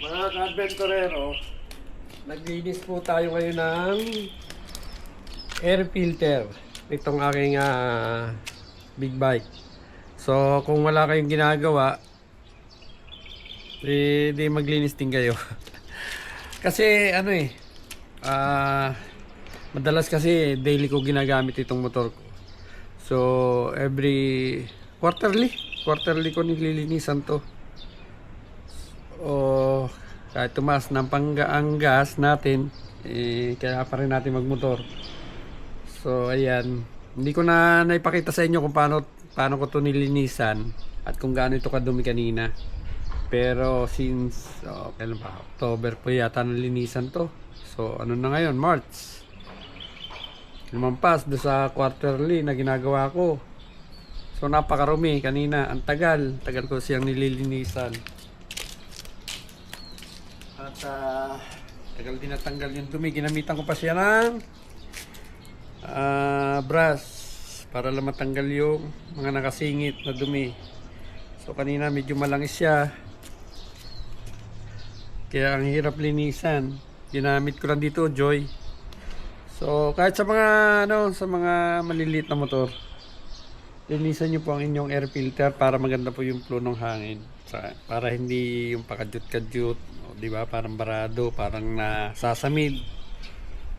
Mga ka-adventurero, naglinis po tayo ngayon ng air filter itong aking big bike. So kung wala kayong ginagawa, di maglinis din kayo. Kasi ano madalas kasi daily ko ginagamit itong motor ko. So every quarterly ko nililinisan to. O kahit tumaas ng ang gas natin, kaya pa rin natin magmotor. So ayan, hindi ko na naipakita sa inyo kung paano ko to nilinisan at kung gaano ito kadumi kanina. Pero since kailan ba? October po yata nalinisan to. So ano na ngayon? March. Lumampas do sa quarterly na ginagawa ko. So napakarumi kanina. Ang tagal ko siyang nililinisan. At tagal din natanggal yung dumi. Ginamitan ko pa siya ng brush para lang matanggal yung mga nakasingit na dumi. So kanina medyo malangis siya, kaya ang hirap linisan. Ginamit ko lang dito Joy. So kahit sa mga sa mga maliliit na motor, linisan nyo po ang inyong air filter para maganda po yung flow ng hangin, para hindi yung pakadyot-kadyot, di ba, parang barado, parang nasasamid.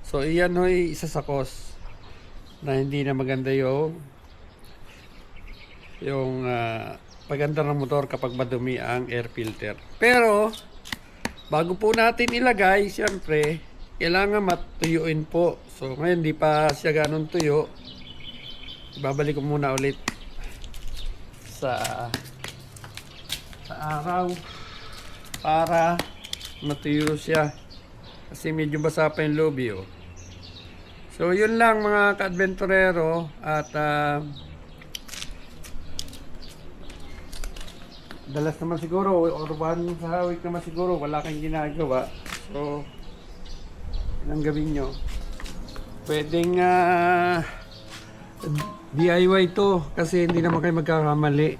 So iyan ho'y isa sa cause na hindi na maganda yung paganda ng motor kapag madumi ang air filter. Pero bago po natin ilagay, siyempre kailangan matuyuin po. So ngayon di pa siya ganun tuyo, ibabalik ko muna ulit sa araw para matuyo siya, kasi medyo basa pa yung loob. So yun lang mga ka-adventurero. At dalas naman siguro, or one sa week naman siguro, wala kang ginagawa. So ang gawin nyo, pwedeng DIY to, kasi hindi naman kayo magkakamali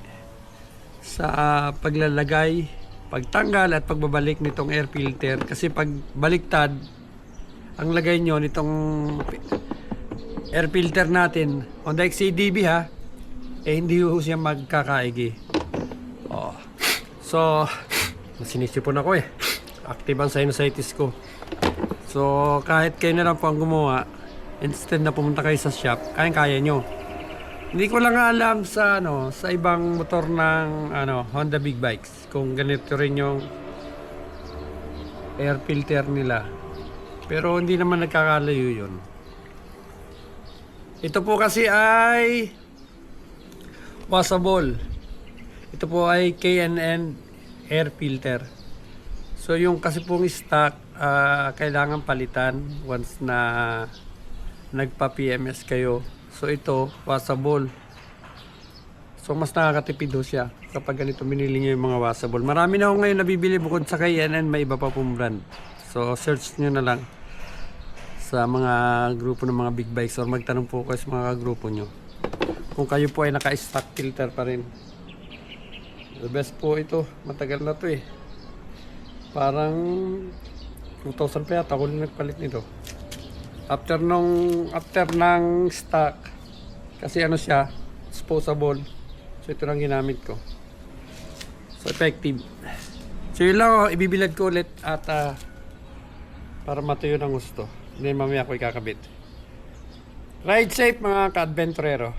sa paglalagay, pagtanggal at pagbabalik nitong air filter. Kasi pag baliktad ang lagay nyo nitong air filter natin on the XCDB hindi ho siya magkakaigi. So sinisipon ako active ang sinusitis ko. So kahit kayo na lang po ang gumawa, instead na pumunta kayo sa shop, kaya nyo. Hindi ko lang alam sa sa ibang motor ng Honda Big Bikes kung ganito rin yung air filter nila. Pero hindi naman nagkakalayo yun. Ito po kasi ay washable. Ito po ay K&N air filter. So yung kasi pong stock, kailangan palitan once na nagpa-PMS kayo. So ito, washable. So mas nakakatipid ho siya kapag ganito binili nyo yung mga washable. Marami na ako ngayon nabibili bukod sa K&N, may iba pa pong brand. So search nyo na lang sa mga grupo ng mga big bikes, or magtanong po kayo sa mga grupo nyo kung kayo po ay naka-stock filter pa rin. The best po ito. Matagal na to parang 2000 pa yata ako nagpalit nito. After ng stock, kasi siya, disposable. So ito lang ginamit ko. So effective. So yun lang, ibibilad ko ulit at para matuyo ng gusto. Hindi mamaya ako ikakabit. Ride safe mga ka-adventurero.